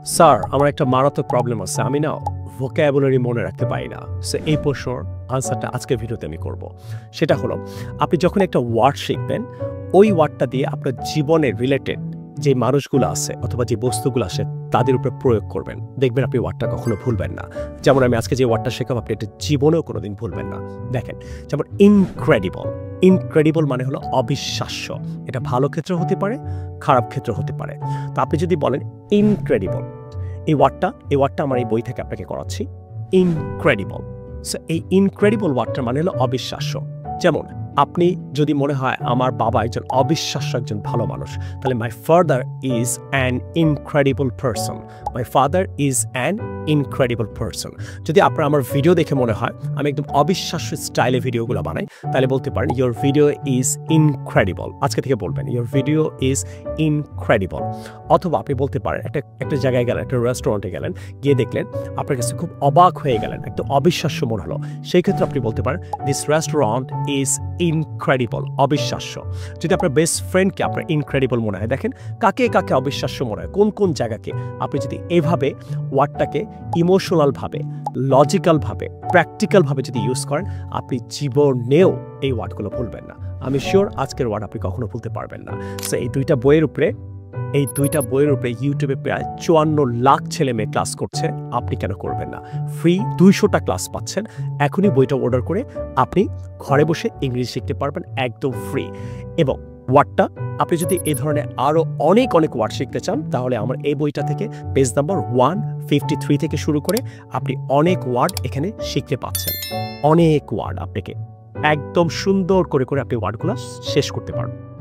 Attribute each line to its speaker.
Speaker 1: Sir, আমার একটা মারাত্মক প্রবলেম আছে। আমি না ভোক্যাবুলারি মনে রাখতে পারি না। সো এই প্রশ্নের আনসারটা আজকের ভিডিওতে আমি করব। সেটা হলো, আপনি যখন একটা ওয়ার্ড শিখবেন, ওই ওয়ার্ডটা দিয়ে আপনার জীবনের রিলেটেড যে মানুষগুলো আছে অথবা যে বস্তুগুলো আসে তাদের উপরে প্রয়োগ করবেন। দেখবেন আপনি ওয়ার্ডটা কখনো ভুলবেন না। যেমন আমি আজকে যে ওয়ার্ডটা শেখাবো, আপনি এটা জীবনেও কোনোদিন ভুলবেন না। দেখেন, যেমন ইনক্রেডিবল। ইনক্রেডিবল মানে হলো অবিশ্বাস্য। এটা ভালো ক্ষেত্রে হতে পারে, খারাপ ক্ষেত্রে হতে পারে। তো আপনি যদি বলেন ইনক্রেডিবল, এই ওয়ার্ডটা আমার এই বই থেকে আপনাকে করাচ্ছি। ইনক্রেডিবল। সো এই ইনক্রেডিবল ওয়ার্ডটার মানে হলো অবিশ্বাস্য। যেমন আপনি যদি মনে হয় আমার বাবা একজন অবিশ্বাস্য একজন ভালো মানুষ, তাহলে my father is an incredible person. My father is an incredible person. যদি আপনার আমার ভিডিও দেখে মনে হয় আমি একদম অবিশ্বাস্য স্টাইলে ভিডিওগুলো বানাই, তাহলে বলতে পারেন ইয়োর ভিডিও ইজ ইনক্রেডিবল। আজকে থেকে বলবেন ইয়োর ভিডিও ইজ ইনক্রেডিবল। অথবা আপনি বলতে পারেন একটা জায়গায় গেলেন, একটা রেস্টুরেন্টে গেলেন, গিয়ে দেখলেন আপনার কাছে খুব অবাক হয়ে গেলেন, একদম অবিশ্বাস্য মনে হলো। সেই ক্ষেত্রে আপনি বলতে পারেন দিস রেস্টুরেন্ট ইজ ইনক্রেডিবল, অবিশ্বাস্য। যদি আপনার বেস্ট ফ্রেন্ডকে আপনার ইনক্রেডিবল মনে হয়, দেখেন কাকে কাকে অবিশ্বাস্য মনে হয়, কোন কোন জায়গাকে। আপনি যদি এভাবে ওয়ার্ডটাকে ইমোশনালভাবে, লজিক্যালভাবে, প্র্যাকটিক্যালভাবে যদি ইউজ করেন, আপনি জীবনেও এই ওয়ার্ডগুলো ভুলবেন না। আমি শিওর আজকের ওয়ার্ড আপনি কখনো ভুলতে পারবেন না। সো এই দুইটা বইয়ের উপরে ইউটিউবে প্রায় 54 লাখ ছেলে মেয়ে ক্লাস করছে। আপনি কেন করবেন না? ফ্রি 200টা ক্লাস পাচ্ছেন। এখনই বইটা অর্ডার করে আপনি ঘরে বসে ইংরেজি শিখতে পারবেন একদম ফ্রি। এবং ওয়ার্ডটা আপনি যদি এই ধরনের আরও অনেক ওয়ার্ড শিখতে চান, তাহলে আমার এই বইটা থেকে পেজ নাম্বার 153 থেকে শুরু করে আপনি অনেক ওয়ার্ড এখানে শিখতে পাচ্ছেন। অনেক ওয়ার্ড আপনাকে একদম সুন্দর করে আপনি ওয়ার্ডগুলো শেষ করতে পারবেন।